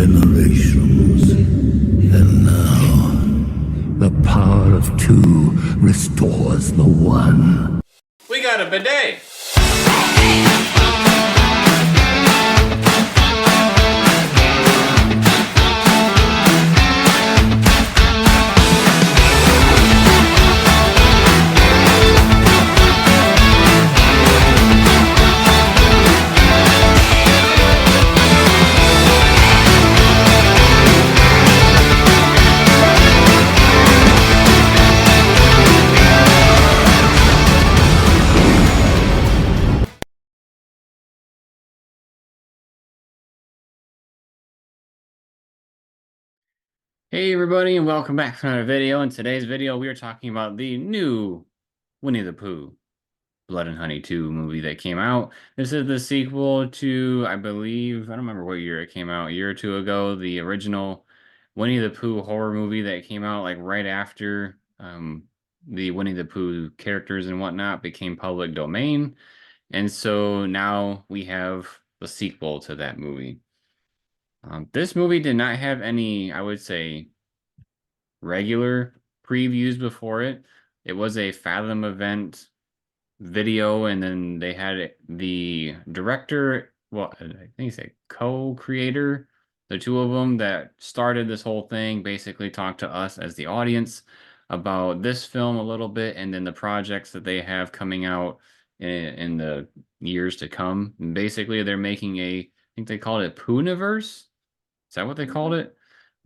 generations. And now, the power of two restores the one. We got a bidet! Hey everybody, and welcome back to another video. In today's video, we are talking about the new Winnie the Pooh Blood and Honey 2 movie that came out. This is the sequel to, I believe, I don't remember what year it came out, a year or two ago, the original Winnie the Pooh horror movie that came out like right after the Winnie the Pooh characters and whatnot became public domain. And so now we have the sequel to that movie. This movie did not have any, I would say, regular previews before it. It was a Fathom event video, and then they had the director, well, I think he's a co-creator, the two of them that started this whole thing, basically talked to us as the audience about this film a little bit, and then the projects that they have coming out in the years to come. And basically, they're making I think they called it Puniverse. Is that what they called it?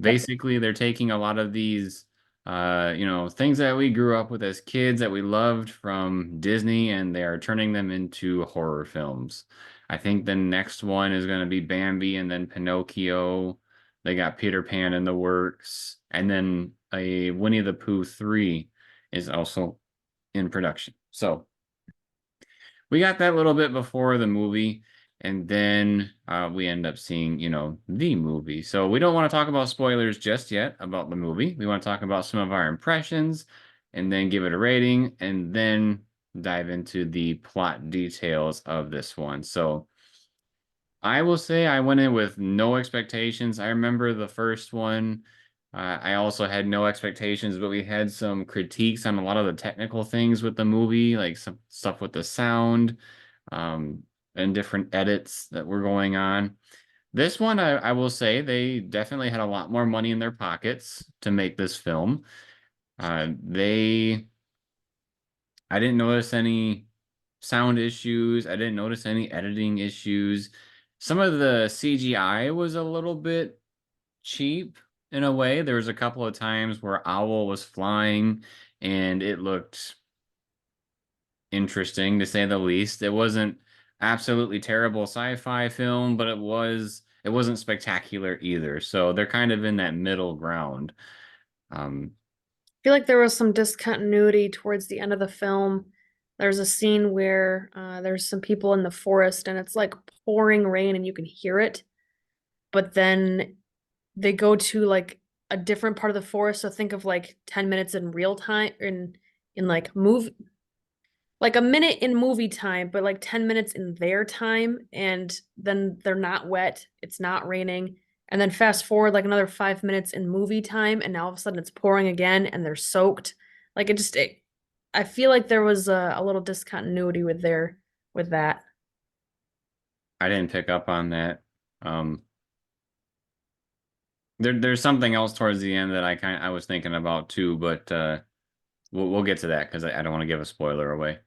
Basically, they're taking a lot of these, things that we grew up with as kids that we loved from Disney, and they are turning them into horror films. I think the next one is going to be Bambi, and then Pinocchio. They got Peter Pan in the works, and then a Winnie the Pooh 3 is also in production. So we got that little bit before the movie. And then we end up seeing, the movie. So we don't want to talk about spoilers just yet about the movie. We want to talk about some of our impressions and then give it a rating and then dive into the plot details of this one. So I will say I went in with no expectations. I remember the first one. I also had no expectations, but we had some critiques on a lot of the technical things with the movie, like some stuff with the sound. And different edits that were going on. This one, I will say, they definitely had a lot more money in their pockets to make this film. I didn't notice any sound issues. I didn't notice any editing issues. Some of the CGI was a little bit cheap in a way. There was a couple of times where Owl was flying and it looked interesting to say the least. It wasn't absolutely terrible sci-fi film, but it wasn't spectacular either. So they're kind of in that middle ground. I feel like there was some discontinuity towards the end of the film. There's a scene where there's some people in the forest and it's like pouring rain and you can hear it. But then they go to like a different part of the forest. So think of like 10 minutes in real time in like like a minute in movie time, but like 10 minutes in their time, and then they're not wet, it's not raining, and then fast forward like another 5 minutes in movie time, and now all of a sudden it's pouring again and they're soaked. Like I feel like there was a little discontinuity with that. I didn't pick up on that. There's something else towards the end that I was thinking about too, but we'll get to that because I don't want to give a spoiler away.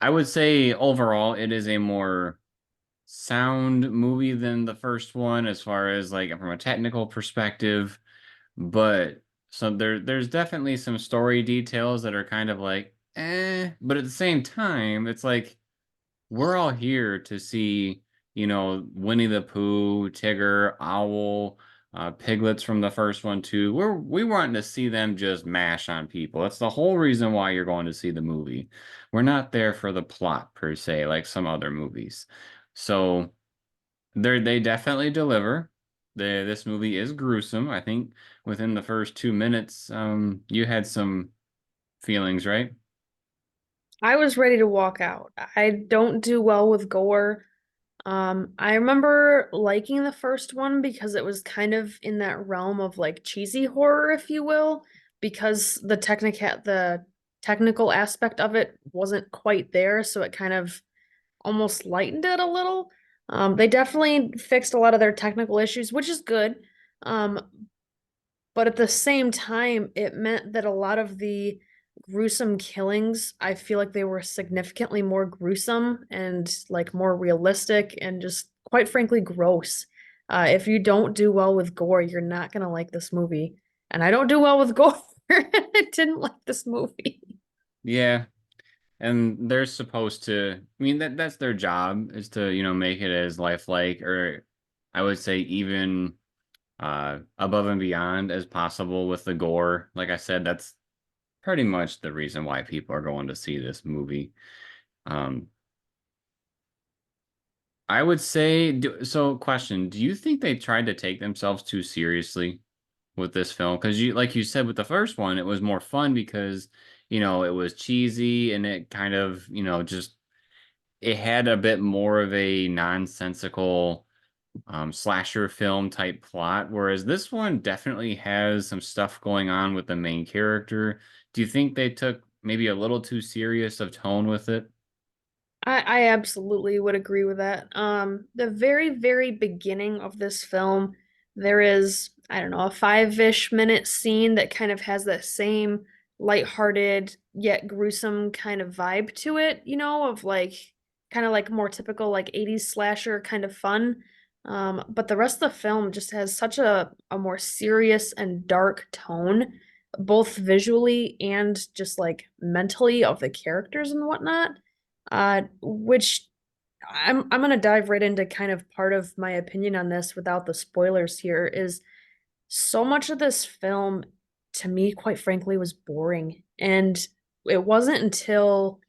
I would say overall it is a more sound movie than the first one as far as like from a technical perspective, but so there's definitely some story details that are kind of like but at the same time it's like we're all here to see, Winnie the Pooh, Tigger, Owl, Piglets from the first one too. We want to see them just mash on people. That's the whole reason why you're going to see the movie. We're not there for the plot per se, like some other movies. So they definitely deliver. This movie is gruesome. I think within the first 2 minutes, you had some feelings, right? I was ready to walk out. I don't do well with gore. I remember liking the first one because it was kind of in that realm of like cheesy horror, if you will, because the technical aspect of it wasn't quite there, so it kind of almost lightened it a little. They definitely fixed a lot of their technical issues, which is good. Um, but at the same time, it meant that a lot of the gruesome killings, I feel like they were significantly more gruesome and like more realistic and just quite frankly gross. If you don't do well with gore, you're not gonna like this movie. And I don't do well with gore. I didn't like this movie. Yeah, and they're supposed to, I mean, that's their job, is to, make it as lifelike, or I would say even above and beyond as possible with the gore. Like I said, that's pretty much the reason why people are going to see this movie. Um, I would say, so question, do you think they tried to take themselves too seriously with this film? Because like you said, with the first one, it was more fun because, it was cheesy and it kind of, just, it had a bit more of a nonsensical slasher film type plot, whereas this one definitely has some stuff going on with the main character. Do you think they took maybe a little too serious of tone with it? I absolutely would agree with that. The very, very beginning of this film, there is, I don't know, a 5-ish minute scene that kind of has that same lighthearted yet gruesome kind of vibe to it, of like kind of like more typical like 80s slasher kind of fun. But the rest of the film just has such a more serious and dark tone, both visually and just like mentally of the characters and whatnot, which I'm gonna dive right into kind of part of my opinion on this without the spoilers here is so much of this film to me, quite frankly, was boring. And it wasn't until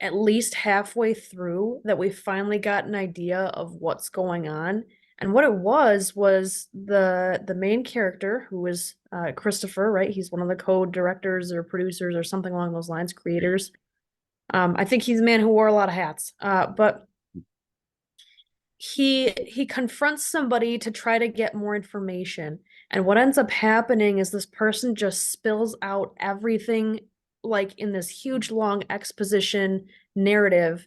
at least halfway through that we finally got an idea of what's going on. And what it was the main character who was Christopher, right? He's one of the co-directors or producers or something along those lines, creators. I think he's a man who wore a lot of hats. But he confronts somebody to try to get more information. And what ends up happening is this person just spills out everything like in this huge long exposition narrative.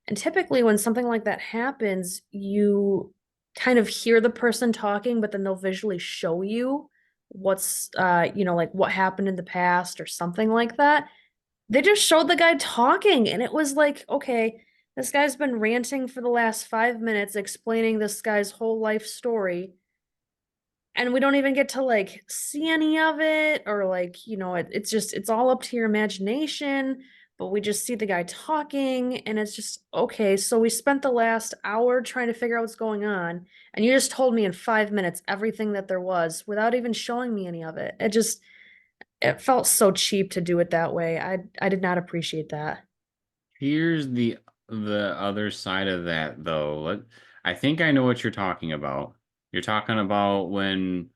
And typically when something like that happens, you kind of hear the person talking, but then they'll visually show you what's like what happened in the past or something like that. They just showed the guy talking, and it was like, okay, this guy's been ranting for the last 5 minutes, explaining this guy's whole life story, and we don't even get to like see any of it, or like, it's all up to your imagination, but we just see the guy talking, and it's just, okay, so we spent the last hour trying to figure out what's going on, and you just told me in 5 minutes everything that there was without even showing me any of it. It felt so cheap to do it that way. I did not appreciate that. Here's the other side of that, though. I think I know what you're talking about. You're talking about when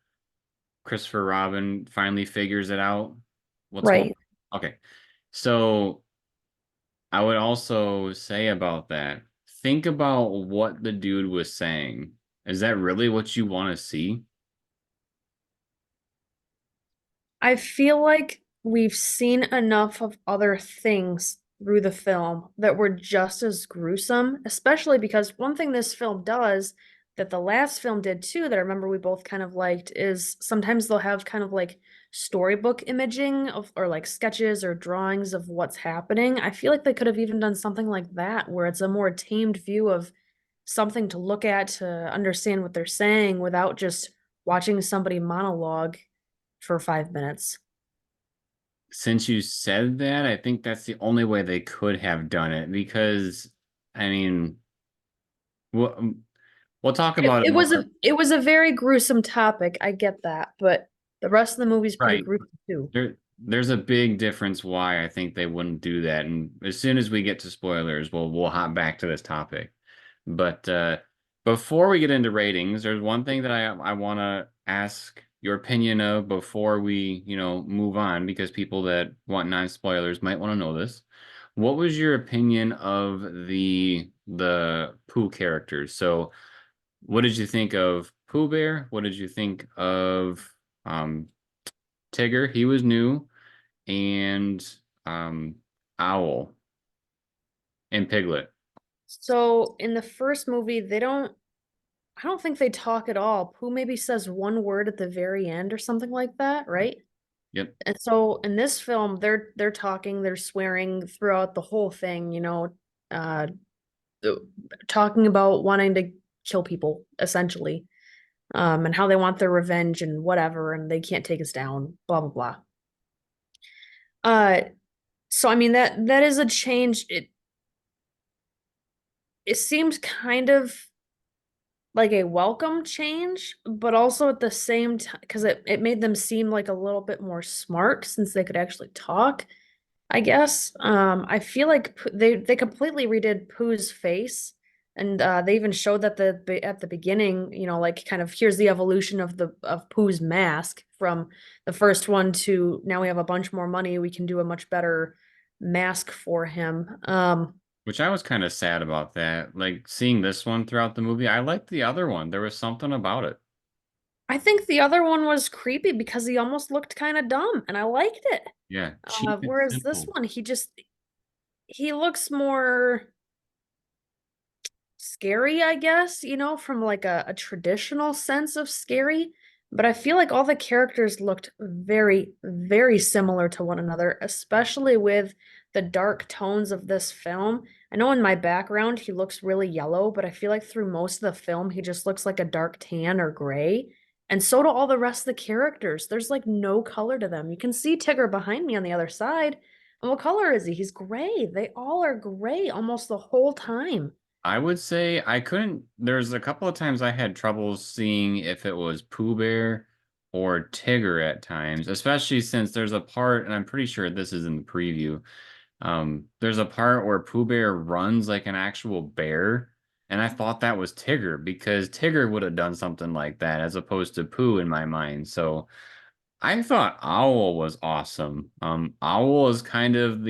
Christopher Robin finally figures it out. What's going Right. on? Okay. So I would also say about that, think about what the dude was saying. Is that really what you want to see? I feel like we've seen enough of other things through the film that were just as gruesome, especially because one thing this film does that the last film did too, that I remember we both kind of liked, is sometimes they'll have kind of like storybook imaging of or like sketches or drawings of what's happening. I feel like they could have even done something like that where it's a more tamed view of something to look at to understand what they're saying without just watching somebody monologue for 5 minutes. Since you said that, I think that's the only way they could have done it because, I mean, we'll, we'll talk It, about it it was a more. it was a very gruesome topic. I get that, but the rest of the movie's pretty Right. gruesome too. There's a big difference why I think they wouldn't do that. And as soon as we get to spoilers, we'll hop back to this topic. But before we get into ratings, there's one thing that I want to ask your opinion of before we, move on, because people that want non-spoilers might want to know this. What was your opinion of the Pooh characters? So, what did you think of Pooh Bear? What did you think of um Tigger? He was new, and um Owl and Piglet. So in the first movie, I don't think they talk at all. Pooh maybe says one word at the very end or something like that, right? Yep. And so in this film, they're talking, they're swearing throughout the whole thing, uh, uh, talking about wanting to kill people, essentially, and how they want their revenge and whatever, and they can't take us down, blah blah blah. Uh, so I mean that is a change. It seems kind of like a welcome change, but also at the same time, because it made them seem like a little bit more smart since they could actually talk, I guess. I feel like they completely redid Pooh's face, and they even showed that at the beginning, like kind of here's the evolution of the of Pooh's mask from the first one to now we have a bunch more money, we can do a much better mask for him. Which I was kind of sad about that. Like seeing this one throughout the movie, I liked the other one. There was something about it. I think the other one was creepy because he almost looked kind of dumb, and I liked it. Yeah, cheap and Whereas this simple. one, he looks more scary, I guess, from like a traditional sense of scary. But I feel like all the characters looked very, very similar to one another, especially with the dark tones of this film. I know in my background he looks really yellow, but I feel like through most of the film he just looks like a dark tan or gray. And so do all the rest of the characters. There's like no color to them. You can see Tigger behind me on the other side. And what color is he? He's gray. They all are gray almost the whole time. I would say I couldn't. There's a couple of times I had trouble seeing if it was Pooh Bear or Tigger at times, especially since there's a part, and I'm pretty sure this is in the preview. There's a part where Pooh Bear runs like an actual bear, and I thought that was Tigger because Tigger would have done something like that as opposed to Pooh in my mind. So I thought Owl was awesome. Owl is kind of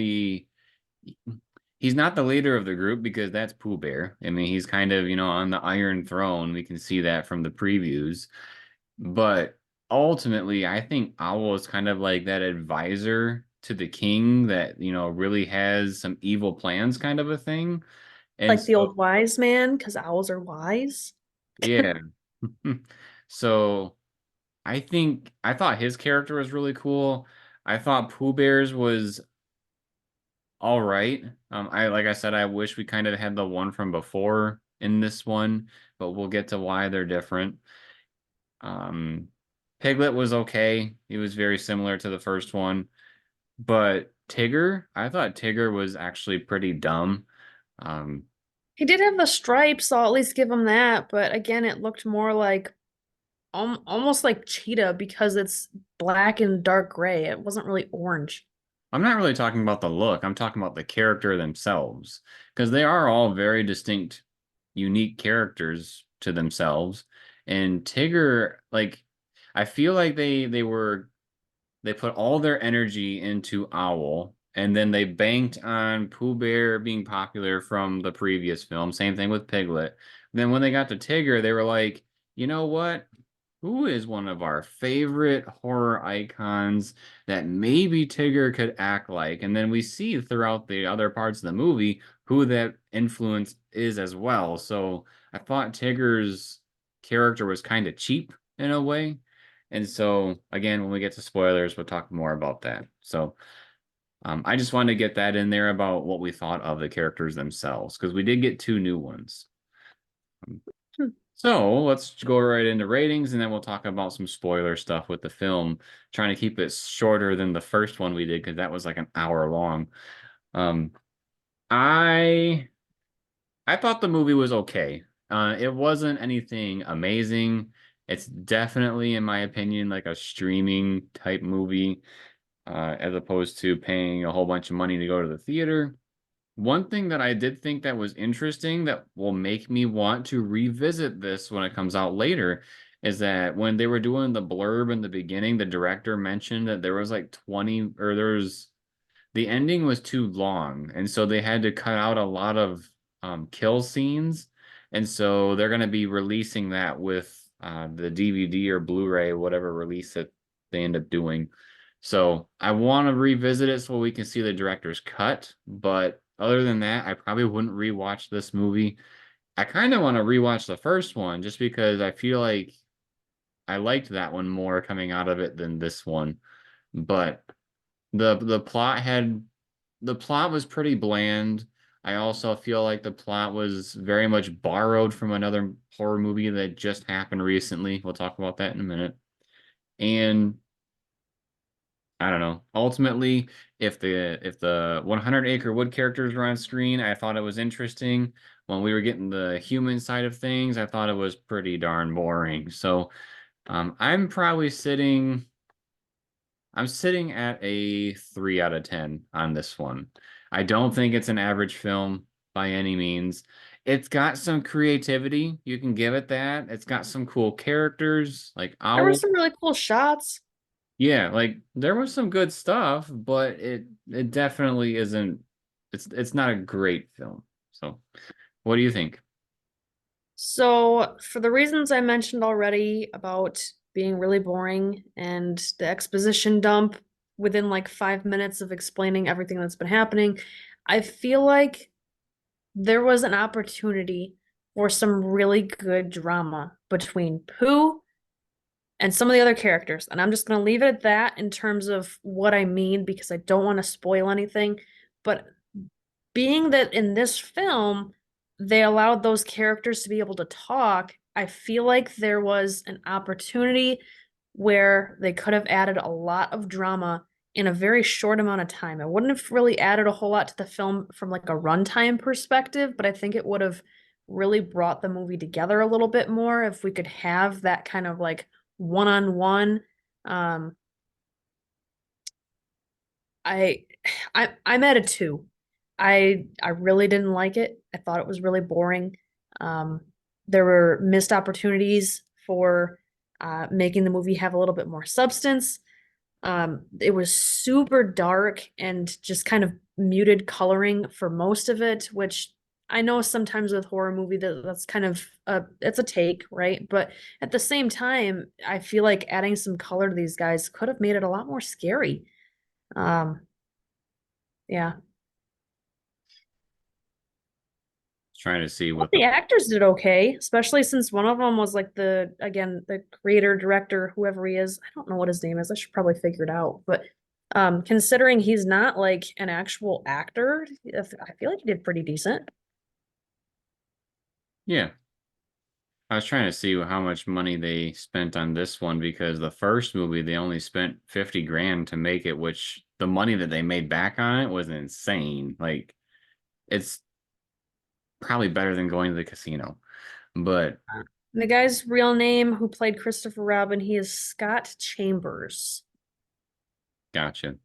he's not the leader of the group because that's Pooh Bear. I mean, he's kind of, on the Iron Throne. We can see that from the previews. But ultimately, I think Owl is kind of like that advisor to the king that, really has some evil plans kind of a thing. And Like the so, old wise man, because owls are wise. yeah. So I thought his character was really cool. I thought Pooh Bear's was all right. Like I said, I wish we kind of had the one from before in this one, but we'll get to why they're different. Um, Piglet was okay. He was very similar to the first one, but Tigger, I thought Tigger was actually pretty dumb. Um, He did have the stripes, so I'll at least give him that. But again, it looked more like almost like cheetah because it's black and dark gray. It wasn't really orange. I'm not really talking about the look. I'm talking about the character themselves because they are all very distinct, unique characters to themselves. And Tigger, like, I feel like they put all their energy into Owl, and then they banked on Pooh Bear being popular from the previous film. Same thing with Piglet. Then when they got to Tigger, they were like, you know what? Who is one of our favorite horror icons that maybe Tigger could act like? And then we see throughout the other parts of the movie who that influence is as well. So I thought Tigger's character was kind of cheap in a way. And so, again, when we get to spoilers, we'll talk more about that. So, I just wanted to get that in there about what we thought of the characters themselves, because we did get two new ones. Um, Hmm. So, let's go right into ratings, and then we'll talk about some spoiler stuff with the film, trying to keep it shorter than the first one we did, because that was like an hour long. Um, I I thought the movie was okay. It wasn't anything amazing. It's definitely, in my opinion, like a streaming type movie, as opposed to paying a whole bunch of money to go to the theater. One thing that I did think that was interesting that will make me want to revisit this when it comes out later is that when they were doing the blurb in the beginning, the director mentioned that there was like 20 or the ending was too long, and so they had to cut out a lot of kill scenes, and so they're going to be releasing that with the DVD or Blu-ray, whatever release that they end up doing. So I want to revisit it so we can see the director's cut, but other than that, I probably wouldn't rewatch this movie. I kind of want to rewatch the first one just because I feel like I liked that one more coming out of it than this one. But the plot was pretty bland. I also feel like the plot was very much borrowed from another horror movie that just happened recently. We'll talk about that in a minute. And I don't know. Ultimately, if the 100 Acre Wood characters were on screen, I thought it was interesting. When we were getting the human side of things, I thought it was pretty darn boring. So, I'm probably I'm sitting at a 3 out of 10 on this one. I don't think it's an average film by any means. It's got some creativity. You can give it that. It's got some cool characters like There were Owl. some really cool shots. Yeah, like there was some good stuff, but it definitely isn't it's not a great film. So, what do you think? So, for the reasons I mentioned already about being really boring and the exposition dump within like 5 minutes of explaining everything that's been happening, I feel like there was an opportunity for some really good drama between Pooh and some of the other characters. And I'm just going to leave it at that in terms of what I mean because I don't want to spoil anything. But being that in this film, they allowed those characters to be able to talk, I feel like there was an opportunity where they could have added a lot of drama in a very short amount of time. It wouldn't have really added a whole lot to the film from like a runtime perspective, but I think it would have really brought the movie together a little bit more if we could have that kind of like one-on-one. Um, I I'm at a 2. I really didn't like it. I thought it was really boring. Um, there were missed opportunities for making the movie have a little bit more substance. It was super dark and just kind of muted coloring for most of it, which I know sometimes with horror movie that's kind of it's a take, right? But at the same time, I feel like adding some color to these guys could have made it a lot more scary. Um, yeah. Trying to see Well, what the the actors did okay, especially since one of them was like the creator, director, whoever he is. I don't know what his name is. I should probably figure it out. But considering he's not like an actual actor, I feel like he did pretty decent. yeah. I was trying to see how much money they spent on this one because the first movie they only spent 50 grand to make it, which the money that they made back on it was insane. Like it's probably better than going to the casino. But The guy's real name who played Christopher Robin, he is Scott Chambers. gotcha.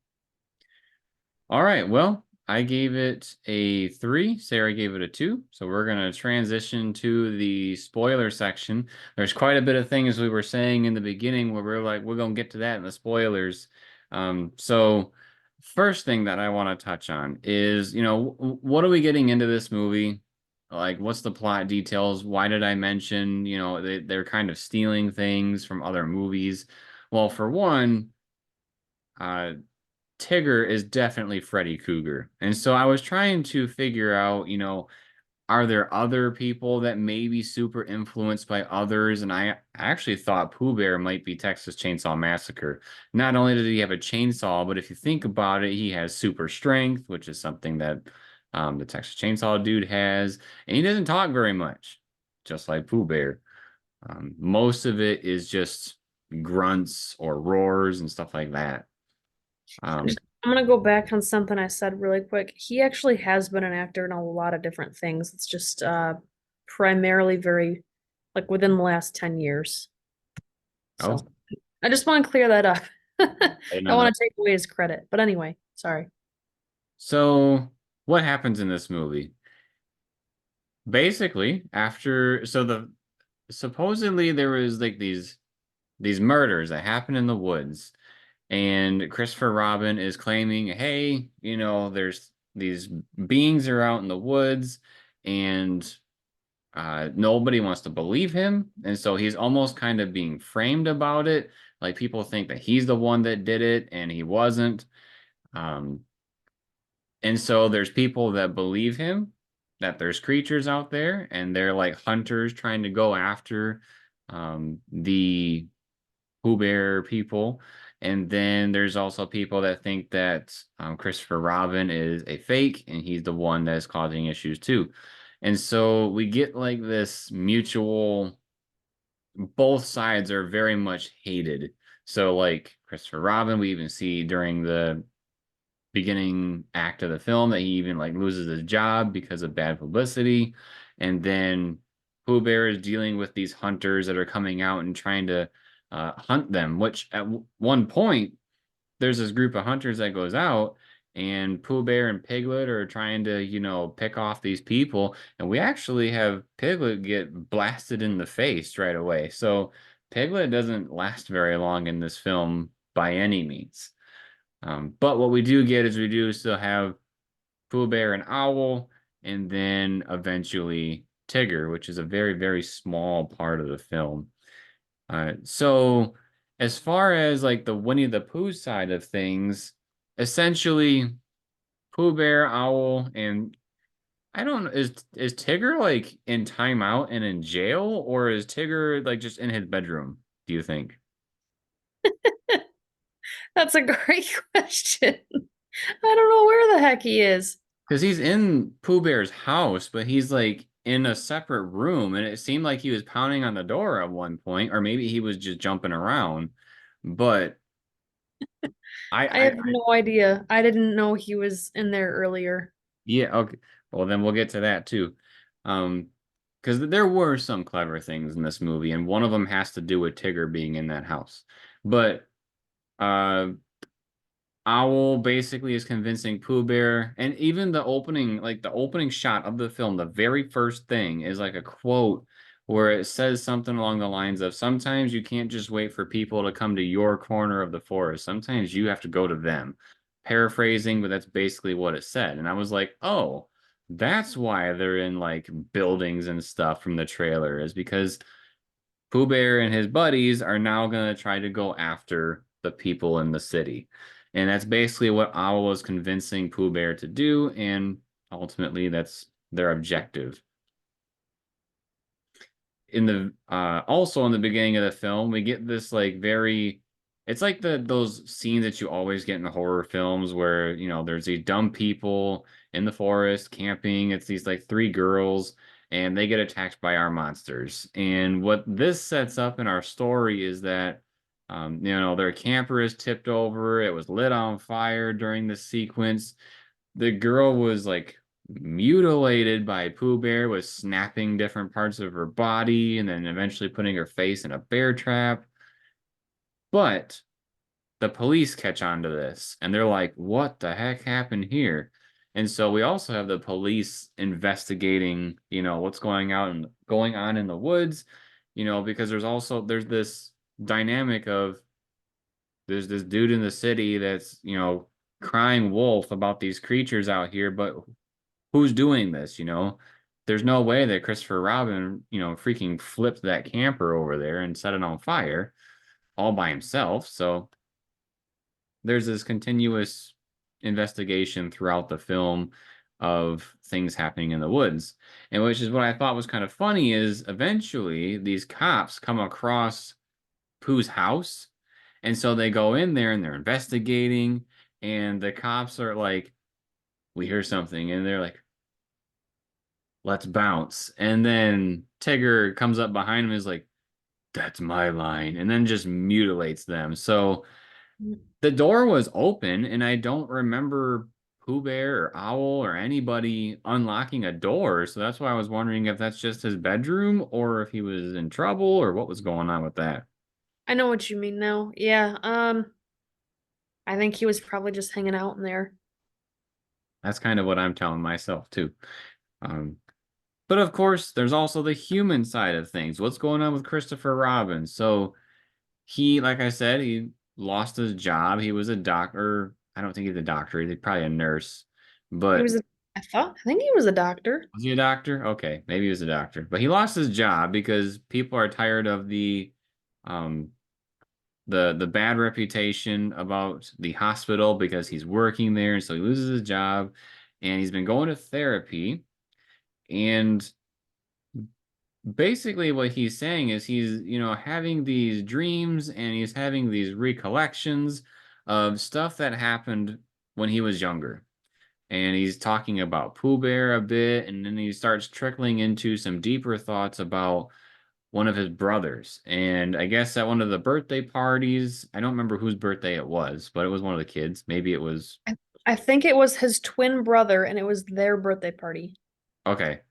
All right, well, I gave it a 3. Sarah gave it a 2. So we're going to transition to the spoiler section. There's quite a bit of things we were saying in the beginning where we're like, we're going to get to that in the spoilers. So first thing that I want to touch on is, what are we getting into this movie? Like, what's the plot details? Why did I mention, they're kind of stealing things from other movies? Well, for one, uh, Tigger is definitely Freddy Krueger. And so I was trying to figure out, are there other people that may be super influenced by others? And I actually thought Pooh Bear might be Texas Chainsaw Massacre. Not only did he have a chainsaw, but if you think about it, he has super strength, which is something that the Texas Chainsaw dude has. And he doesn't talk very much, just like Pooh Bear. Most of it is just grunts or roars and stuff like that. Um, I'm gonna go back on something I said really quick. He actually has been an actor in a lot of different things. It's just primarily very like within the last 10 years. oh, So I just want to clear that up. I I did don't not know. want to take away his credit. But anyway, sorry. So, what happens in this movie? Basically, after the supposedly there was like these murders that happened in the woods, And Christopher Robin is claiming, hey, there's these beings are out in the woods, and nobody wants to believe him. And so he's almost kind of being framed about it. Like people think that he's the one that did it, and he wasn't. Um, and so there's people that believe him, that there's creatures out there, and they're like hunters trying to go after the Pooh Bear people. And then there's also people that think that Christopher Robin is a fake and he's the one that's causing issues too. And so we get like this mutual, both sides are very much hated. So like Christopher Robin, we even see during the beginning act of the film that he even like loses his job because of bad publicity. And then Pooh Bear is dealing with these hunters that are coming out and trying to hunt them, which at one point there's this group of hunters that goes out, and Pooh Bear and Piglet are trying to, pick off these people, and we actually have Piglet get blasted in the face right away. So Piglet doesn't last very long in this film by any means. But what we do get is we do still have Pooh Bear and Owl, and then eventually Tigger, which is a very, very small part of the film. So as far as like the Winnie the Pooh side of things, essentially Pooh Bear, Owl, and I don't know, is Tigger like in timeout and in jail, or is Tigger like just in his bedroom, do you think? That's a great question. I don't know where the heck he is. Because he's in Pooh Bear's house, but he's like in a separate room, and it seemed like he was pounding on the door at one point, or maybe he was just jumping around. But I, I I, have no idea. I didn't know he was in there earlier. yeah, okay. Well, then we'll get to that too. Because there were some clever things in this movie, and one of them has to do with Tigger being in that house. But uh Owl basically is convincing Pooh Bear, and even the opening shot of the film, the very first thing is like a quote where it says something along the lines of, sometimes you can't just wait for people to come to your corner of the forest. Sometimes you have to go to them. Paraphrasing, but that's basically what it said. And I was like, oh, that's why they're in like buildings and stuff from the trailer, is because Pooh Bear and his buddies are now going to try to go after the people in the city. And that's basically what Owl was convincing Pooh Bear to do, and ultimately that's their objective. In the also in the beginning of the film, we get this like very, it's like those scenes that you always get in the horror films where, there's these dumb people in the forest camping. It's these like three girls, and they get attacked by our monsters. And what this sets up in our story is that their camper is tipped over, it was lit on fire during the sequence. The girl was like mutilated by Pooh Bear, was snapping different parts of her body and then eventually putting her face in a bear trap. But the police catch on to this and they're like, what the heck happened here? And so we also have the police investigating, what's going on in the woods, because there's this dynamic of there's this dude in the city that's, crying wolf about these creatures out here, but who's doing this, There's no way that Christopher Robin, freaking flipped that camper over there and set it on fire all by himself. So there's this continuous investigation throughout the film of things happening in the woods. And which is what I thought was kind of funny is eventually these cops come across Pooh's house. And so they go in there and they're investigating, and the cops are like, we hear something, and they're like, let's bounce. And then Tigger comes up behind him and is like, that's my line, and then just mutilates them. So the door was open, and I don't remember Pooh Bear or Owl or anybody unlocking a door. So that's why I was wondering if that's just his bedroom or if he was in trouble or what was going on with that. I know what you mean now. Yeah, I think he was probably just hanging out in there. That's kind of what I'm telling myself too. Um, but of course, there's also the human side of things. What's going on with Christopher Robin? So he, like I said, he lost his job. He was a doctor. I don't think he's a doctor. He's probably a nurse. He But was I think he was a doctor. was he a doctor? Okay, maybe he was a doctor. But he lost his job because people are tired of um the bad reputation about the hospital because he's working there, and so he loses his job, and he's been going to therapy. And basically what he's saying is he's, having these dreams and he's having these recollections of stuff that happened when he was younger. And he's talking about Pooh Bear a bit, and then he starts trickling into some deeper thoughts about one of his brothers. And I guess at one of the birthday parties, I don't remember whose birthday it was, but it was one of the kids. Maybe it was, I, I think it was his twin brother, and it was their birthday party. okay.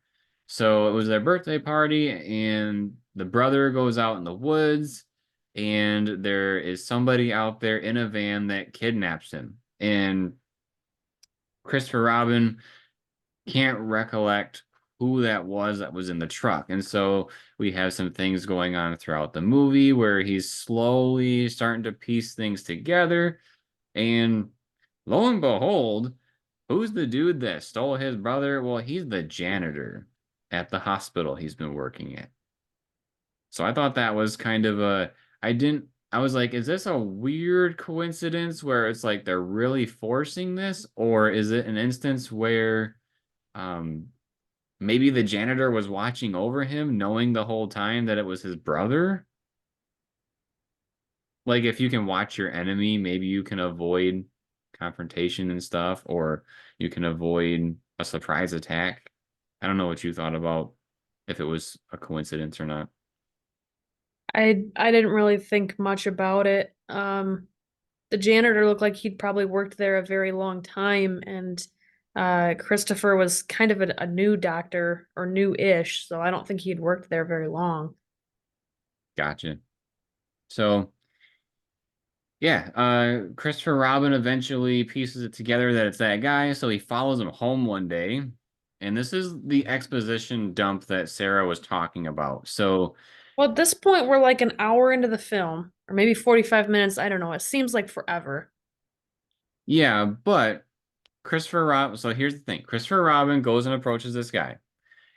So it was their birthday party, and the brother goes out in the woods, and there is somebody out there in a van that kidnaps him. And Christopher Robin can't recollect who that was in the truck. And so we have some things going on throughout the movie where he's slowly starting to piece things together. And lo and behold, who's the dude that stole his brother? Well, he's the janitor at the hospital he's been working at. So I thought that was kind of I was like, is this a weird coincidence where it's like they're really forcing this? Or is it an instance where um, maybe the janitor was watching over him, knowing the whole time that it was his brother? Like, if you can watch your enemy, maybe you can avoid confrontation and stuff, or you can avoid a surprise attack. I don't know what you thought about if it was a coincidence or not. I didn't really think much about it. The janitor looked like he'd probably worked there a very long time, and Christopher was kind of a new doctor or new-ish, so I don't think he'd worked there very long. Gotcha. So, yeah, Christopher Robin eventually pieces it together that it's that guy, so he follows him home one day. And this is the exposition dump that Sarah was talking about. So, Well, at this point, we're like an hour into the film, or maybe 45 minutes. I don't know. It seems like forever. yeah, but Christopher Robin, so here's the thing. Christopher Robin goes and approaches this guy.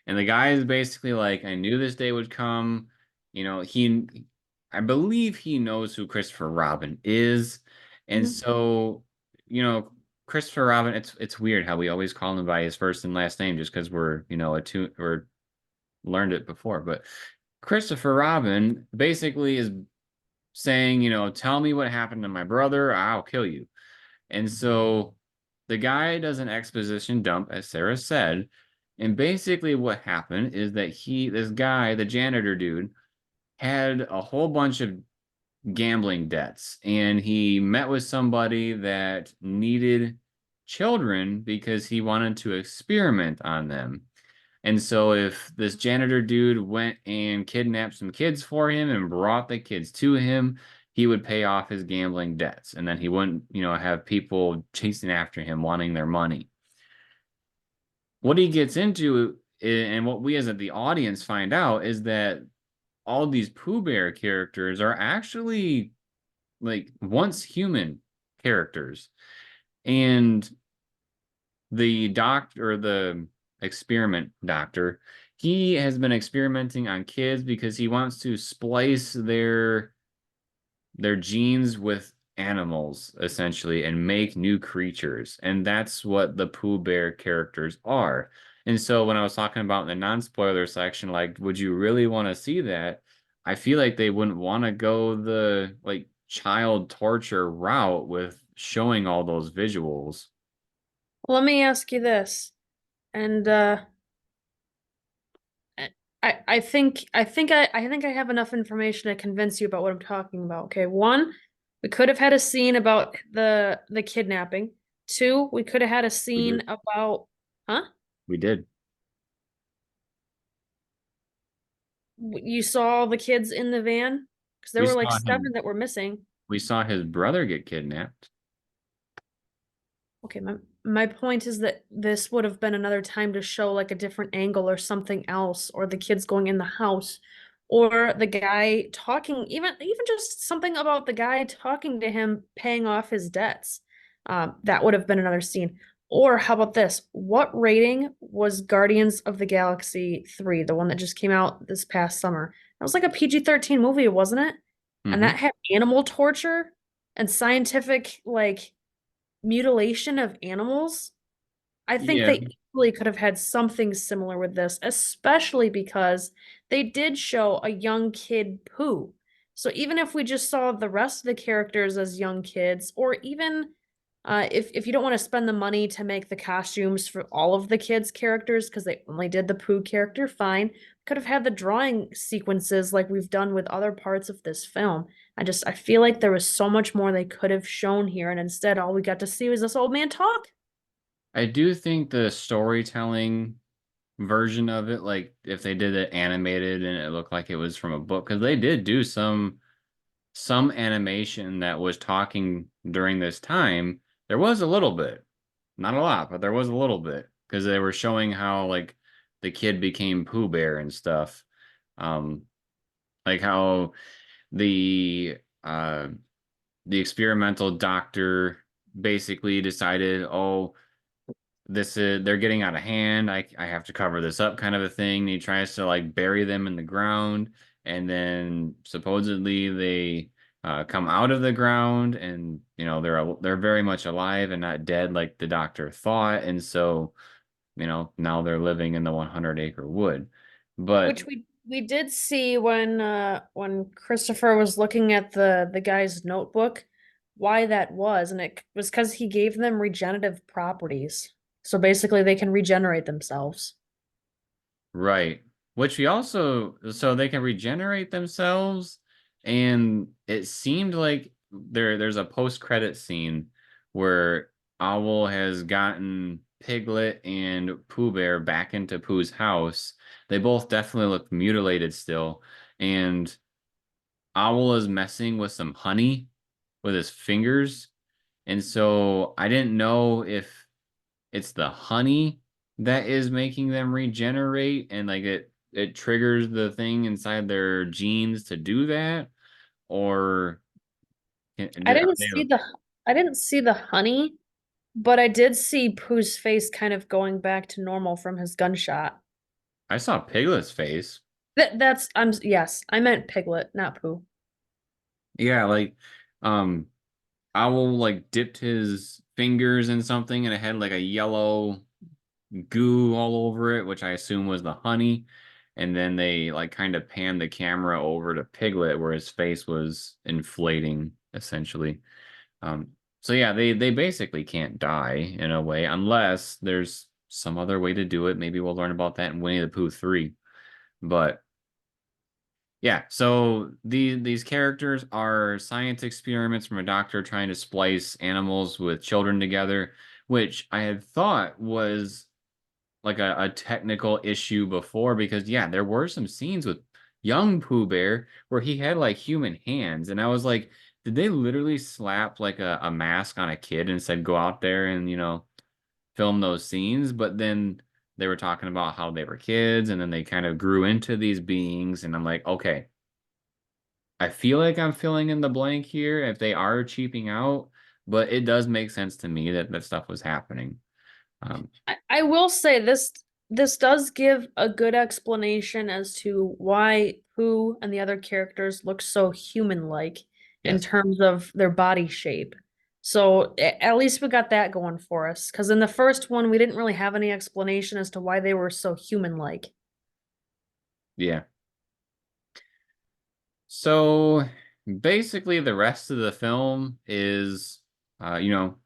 And the guy is basically like, I knew this day would come. I believe he knows who Christopher Robin is. And Mhm. so, you know, Christopher Robin, it's weird how we always call him by his first and last name just because we're learned it before. But Christopher Robin basically is saying, tell me what happened to my brother, I'll kill you. And so the guy does an exposition dump, as Sarah said. And basically what happened is that this guy, the janitor dude, had a whole bunch of gambling debts. And he met with somebody that needed children because he wanted to experiment on them. And so if this janitor dude went and kidnapped some kids for him and brought the kids to him, he would pay off his gambling debts. And then he wouldn't, have people chasing after him wanting their money. What he gets into and what we as the audience find out is that all these Pooh Bear characters are actually like once human characters. And the doctor or the experiment doctor, he has been experimenting on kids because he wants to splice their genes with animals essentially and make new creatures. And that's what the Pooh Bear characters are. And so when I was talking about in the non-spoiler section, like, would you really want to see that? I feel like they wouldn't want to go the like child torture route with showing all those visuals. Let me ask you this, and I think I have enough information to convince you about what I'm talking about. Okay, one, we could have had a scene about the kidnapping. Two, we could have had a We scene did. about, huh? We did. You saw all the kids in the van? Because there We were like saw seven him. that were missing. We saw his brother get kidnapped. Okay, my point is that this would have been another time to show like a different angle or something else, or the kids going in the house, or the guy talking, even just something about the guy talking to him paying off his debts. That would have been another scene. Or how about this? What rating was Guardians of the Galaxy 3, the one that just came out this past summer? That was like a PG-13 movie, wasn't it? And Hmm. that had animal torture and scientific like mutilation of animals. I think Yeah. they easily could have had something similar with this, especially because they did show a young kid Pooh. So even if we just saw the rest of the characters as young kids, or even if you don't want to spend the money to make the costumes for all of the kids' characters because they only did the Pooh character, fine. Could have had the drawing sequences like we've done with other parts of this film. I feel like there was so much more they could have shown here, and instead all we got to see was this old man talk. I do think the storytelling version of it, like if they did it animated and it looked like it was from a book, because they did do some animation that was talking during this time. There was a little bit, not a lot, but there was a little bit because they were showing how like the kid became Pooh Bear and stuff. Um, like how the uh the experimental doctor basically decided, oh, this is they're getting out of hand. I have to cover this up, kind of a thing. And he tries to like bury them in the ground, and then supposedly they come out of the ground, and they're very much alive and not dead like the doctor thought. And so now they're living in the 100-acre wood. But Which we did see when Christopher was looking at the guy's notebook, why that was, and it was because he gave them regenerative properties. So basically they can regenerate themselves. right. Which we also, so they can regenerate themselves. And it seemed like there's a post-credit scene where Owl has gotten Piglet and Pooh Bear back into Pooh's house. They both definitely look mutilated still. And Owl is messing with some honey with his fingers. And so I didn't know if it's the honey that is making them regenerate and like it triggers the thing inside their genes to do that, or I are didn't they? see the I didn't see the honey, but I did see Pooh's face kind of going back to normal from his gunshot. I saw Piglet's face. That's I'm yes, I meant Piglet, not Pooh. Yeah, like um Owl like dipped his fingers in something and it had like a yellow goo all over it, which I assume was the honey. And then they like kind of panned the camera over to Piglet where his face was inflating essentially. Um, so yeah, they basically can't die in a way unless there's some other way to do it. Maybe we'll learn about that in Winnie the Pooh 3. But yeah, so these characters are science experiments from a doctor trying to splice animals with children together, which I had thought was like a technical issue before because yeah, there were some scenes with young Pooh Bear where he had like human hands, and I was like, did they literally slap like a mask on a kid and said go out there and film those scenes? But then they were talking about how they were kids and then they kind of grew into these beings, and I'm like, okay, I feel like I'm filling in the blank here if they are cheaping out, but it does make sense to me that that stuff was happening. Um, I will say this does give a good explanation as to why Pooh and the other characters look so human-like in yes. terms of their body shape. So at least we got that going for us. Because in the first one, we didn't really have any explanation as to why they were so human-like. Yeah. So basically, the rest of the film is,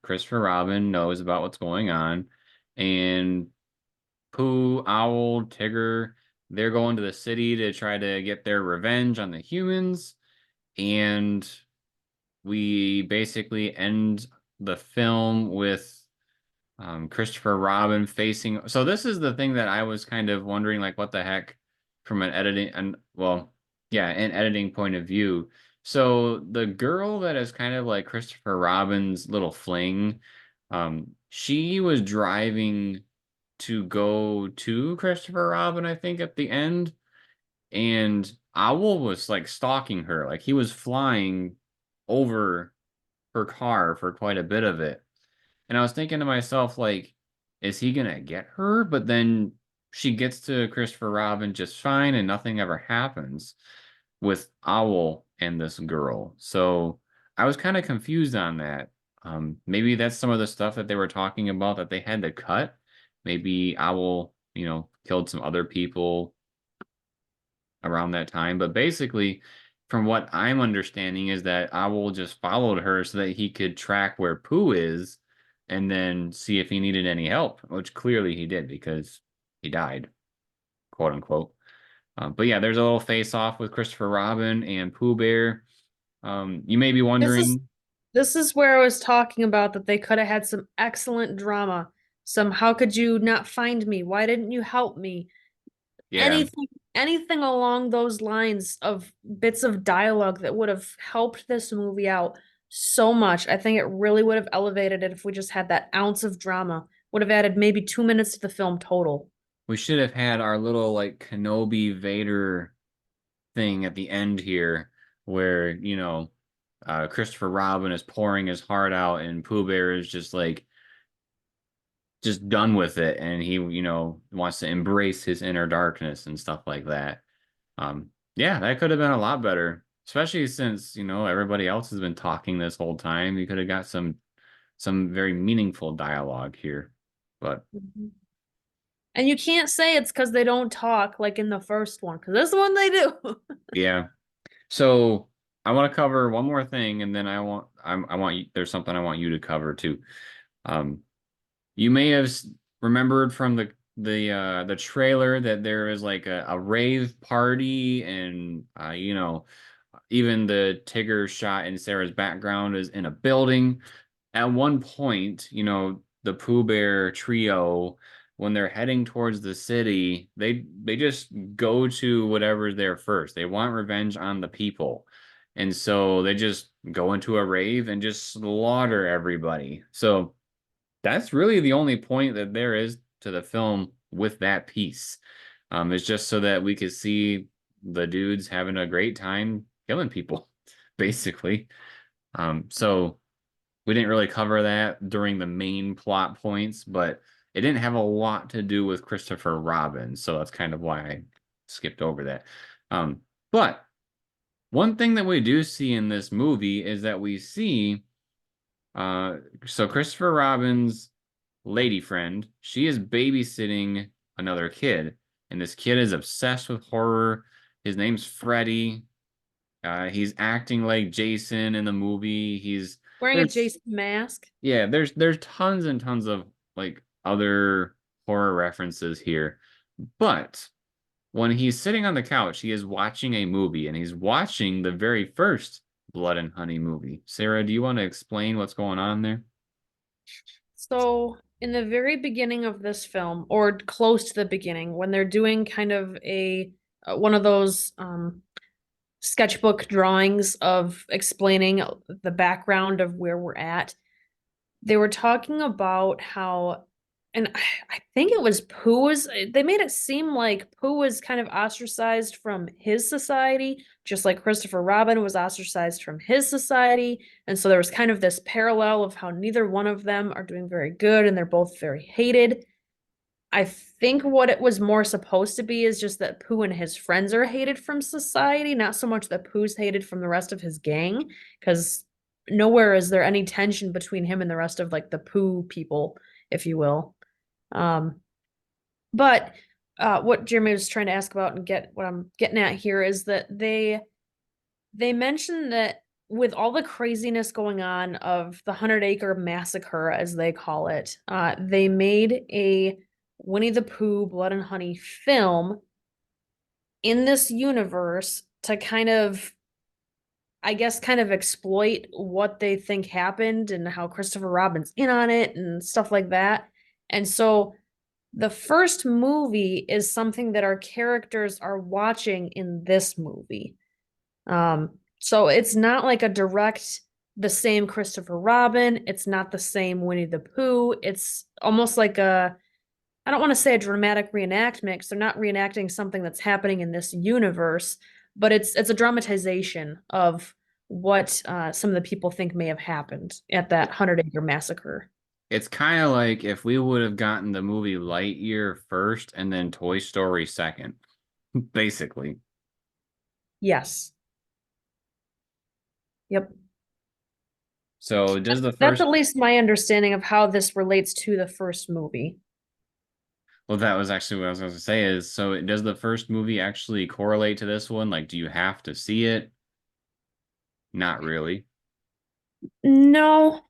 Christopher Robin knows about what's going on, and Pooh, Owl, Tigger, they're going to the city to try to get their revenge on the humans, and we basically end the film with Christopher Robin facing. So this is the thing that I was kind of wondering, like, what the heck, from an editing and well, yeah, an editing point of view. So the girl that is kind of like Christopher Robin's little fling, she was driving to go to Christopher Robin, I think, at the end, and Owl was like stalking her. Like he was flying over her car for quite a bit of it. And I was thinking to myself, like, is he gonna get her? But then she gets to Christopher Robin just fine and nothing ever happens with Owl and this girl. So I was kind of confused on that. Maybe that's some of the stuff that they were talking about that they had to cut. Maybe Owl, killed some other people around that time. But basically, from what I'm understanding, is that Owl just followed her so that he could track where Pooh is and then see if he needed any help, which clearly he did because he died, quote unquote. But yeah, there's a little face off with Christopher Robin and Pooh Bear. You may be This is wondering, this is where I was talking about that they could have had some excellent drama. Some how could you not find me? Why didn't you help me? yeah, Anything along those lines of bits of dialogue that would have helped this movie out so much. I think it really would have elevated it if we just had that ounce of drama. Would have added maybe 2 minutes to the film total. we should have had our little like Kenobi Vader thing at the end here where, Christopher Robin is pouring his heart out and Pooh Bear is just done with it and he, wants to embrace his inner darkness and stuff like that. Yeah, that could have been a lot better, especially since, everybody else has been talking this whole time. You could have got some very meaningful dialogue here. But Mhm. And you can't say it's because they don't talk like in the first one, because this one they do. yeah. So I want to cover one more thing and then I want you, there's something I want you to cover too. Um, You may have remembered from the trailer that there is like a rave party and even the Tigger shot in Sarah's background is in a building. At one point, the Pooh Bear trio, when they're heading towards the city, they just go to whatever's there first. They want revenge on the people. And so they just go into a rave and just slaughter everybody. So that's really the only point that there is to the film with that piece. It's just so that we could see the dudes having a great time killing people, basically. So we didn't really cover that during the main plot points, but it didn't have a lot to do with Christopher Robin, so that's kind of why I skipped over that. But one thing that we do see in this movie is that we see so Christopher Robin's lady friend, she is babysitting another kid, and this kid is obsessed with horror. His name's Freddy. He's acting like Jason in the movie. Wearing a There's Jason mask. yeah, there's tons and tons of like other horror references here. But when he's sitting on the couch, he is watching a movie, and he's watching the very first Blood and Honey movie. Sarah, do you want to explain what's going on there? So, in the very beginning of this film, or close to the beginning, when they're doing kind of a one of those sketchbook drawings of explaining the background of where we're at, they were talking about how, and I think it was Pooh was, they made it seem like Pooh was kind of ostracized from his society, just like Christopher Robin was ostracized from his society. And so there was kind of this parallel of how neither one of them are doing very good and they're both very hated. I think what it was more supposed to be is just that Pooh and his friends are hated from society, not so much that Pooh's hated from the rest of his gang, because nowhere is there any tension between him and the rest of like the Pooh people, if you will. Um, but what Jeremy was trying to ask about and get what I'm getting at here is that they mentioned that with all the craziness going on of the 100-Acre Massacre, as they call it, they made a Winnie the Pooh Blood and Honey film in this universe to kind of, I guess, kind of exploit what they think happened and how Christopher Robin's in on it and stuff like that. And so the first movie is something that our characters are watching in this movie. So it's not like a direct the same Christopher Robin. It's not the same Winnie the Pooh. It's almost like I don't want to say a dramatic reenactment because they're not reenacting something that's happening in this universe, but it's a dramatization of what some of the people think may have happened at that 100-acre massacre. It's kind of like if we would have gotten the movie Lightyear first and then Toy Story second, basically. Yes. Yep. So does the That's first, at least my understanding of how this relates to the first movie. well, that was actually what I was going to say is, so does the first movie actually correlate to this one? Like, do you have to see it? Not really. No,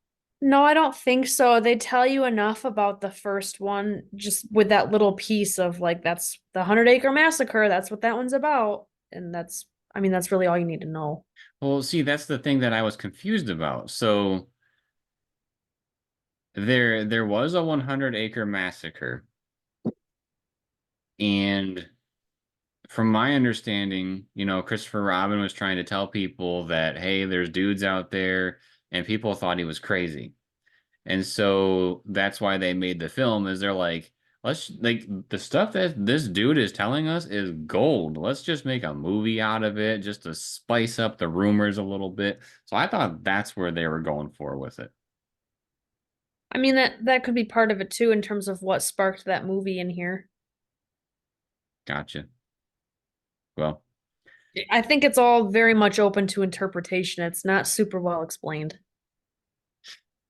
no, I don't think so. They tell you enough about the first one just with that little piece of like, that's the 100-acre massacre. That's what that one's about. And that's, I mean, that's really all you need to know. Well, see, that's the thing that I was confused about. So there was a 100-acre massacre, and from my understanding, Christopher Robin was trying to tell people that, hey, there's dudes out there, and people thought he was crazy. And so that's why they made the film, is they're like, let's like the stuff that this dude is telling us is gold. Let's just make a movie out of it just to spice up the rumors a little bit. So I thought that's where they were going for with it. I mean, that could be part of it too in terms of what sparked that movie in here. Gotcha. Well, I think it's all very much open to interpretation. It's not super well explained.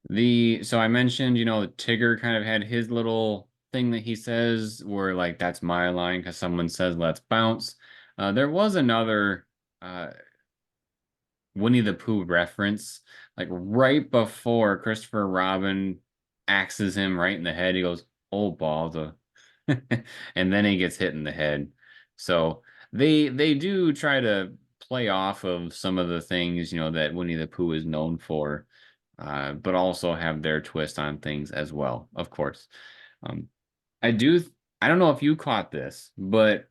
so I mentioned, Tigger kind of had his little thing that he says where like that's my line because someone says let's bounce. There was another uh Winnie the Pooh reference, like right before Christopher Robin axes him right in the head. He goes, "Oh, bother," and then he gets hit in the head. So they do try to play off of some of the things that Winnie the Pooh is known for, but also have their twist on things as well. Of course, um, I do. I don't know if you caught this, but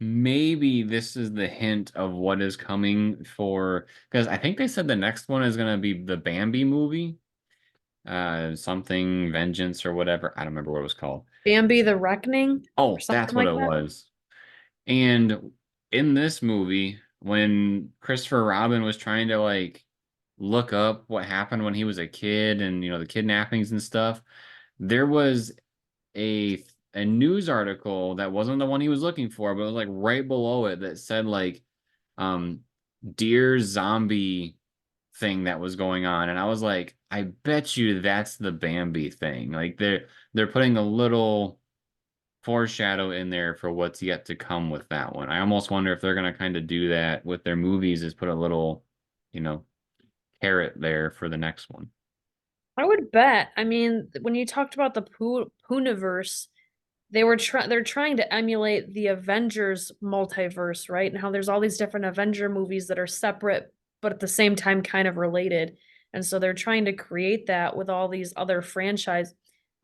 maybe this is the hint of what is coming for, because I think they said the next one is going to be the Bambi movie, something Vengeance or whatever. I don't remember what it was called. Bambi the Reckoning or Oh, that's something what like it that. was. And in this movie, when Christopher Robin was trying to like look up what happened when he was a kid and the kidnappings and stuff, there was a a news article that wasn't the one he was looking for, but it was like right below it that said like um deer zombie thing that was going on. And I was like, I bet you that's the Bambi thing. Like they're putting a little foreshadow in there for what's yet to come with that one. I almost wonder if they're gonna kind of do that with their movies, is put a little, you know, carrot there for the next one. I would bet. I mean, when you talked about the Puniverse, they're trying to emulate the Avengers multiverse, right? And how there's all these different Avenger movies that are separate, but at the same time kind of related. And so they're trying to create that with all these other franchise.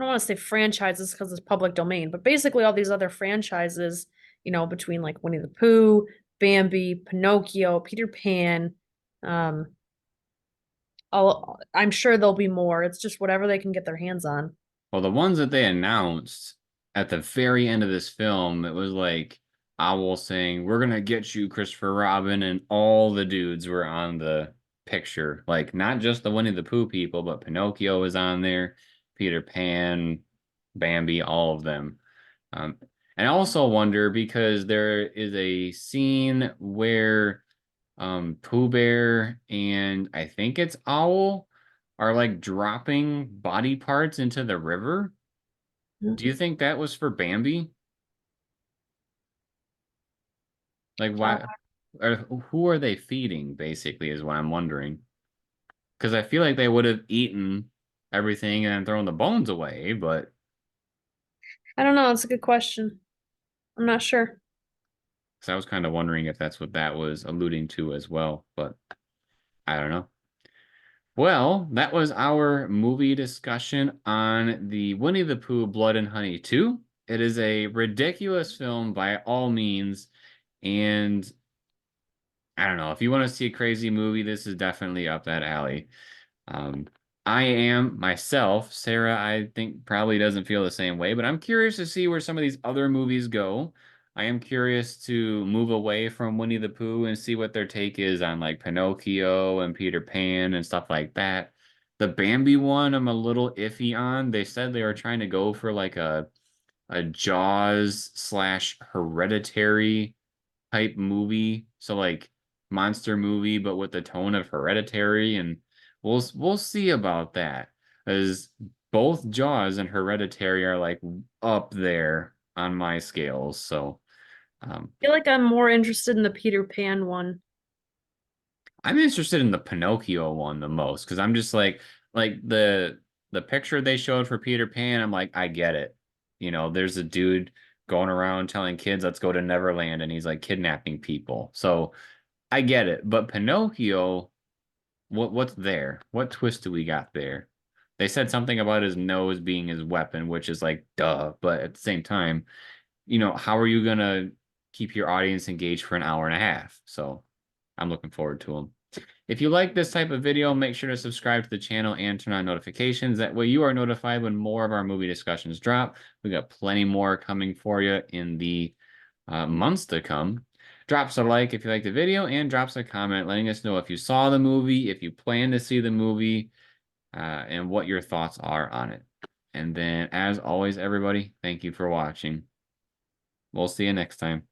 I don't want to say franchises because it's public domain, but basically all these other franchises, between like Winnie the Pooh, Bambi, Pinocchio, Peter Pan, um, I'm sure there'll be more. It's just whatever they can get their hands on. Well, the ones that they announced at the very end of this film, it was like Owl saying, "We're gonna get you, Christopher Robin," and all the dudes were on the picture. Like not just the Winnie the Pooh people, but Pinocchio was on there, Peter Pan, Bambi, all of them. Um, and I also wonder because there is a scene where Pooh Bear and I think it's Owl are like dropping body parts into the river. Do you think that was for Bambi? Like Uh, why or who are they feeding basically is what I'm wondering. Because I feel like they would have eaten everything and then thrown the bones away, but I don't know. It's a good question. I'm not sure. because I was kind of wondering if that's what that was alluding to as well, but I don't know. Well, that was our movie discussion on the Winnie the Pooh Blood and Honey 2. It is a ridiculous film by all means, and I don't know, if you want to see a crazy movie, this is definitely up that alley. Um, I am myself. Sarah, I think probably doesn't feel the same way, but I'm curious to see where some of these other movies go. I am curious to move away from Winnie the Pooh and see what their take is on like Pinocchio and Peter Pan and stuff like that. The Bambi one, I'm a little iffy on. They said they were trying to go for like a Jaws slash Hereditary type movie. So like monster movie, but with the tone of Hereditary, and we'll see about that. As both Jaws and Hereditary are like up there on my scales. So I feel like I'm more interested in the Peter Pan one. I'm interested in the Pinocchio one the most because I'm just like the picture they showed for Peter Pan, I'm like, I get it. You know, there's a dude going around telling kids, let's go to Neverland, and he's like kidnapping people. So I get it. But Pinocchio, what's there? What twist do we got there? They said something about his nose being his weapon, which is like duh, but at the same time, you know, how are you gonna keep your audience engaged for an hour and a half? So I'm looking forward to them. If you like this type of video, make sure to subscribe to the channel and turn on notifications. That way you are notified when more of our movie discussions drop. We got plenty more coming for you in the months to come. Drops a like if you like the video, and drops a comment letting us know if you saw the movie, if you plan to see the movie, and what your thoughts are on it. And then, as always, everybody, thank you for watching. We'll see you next time.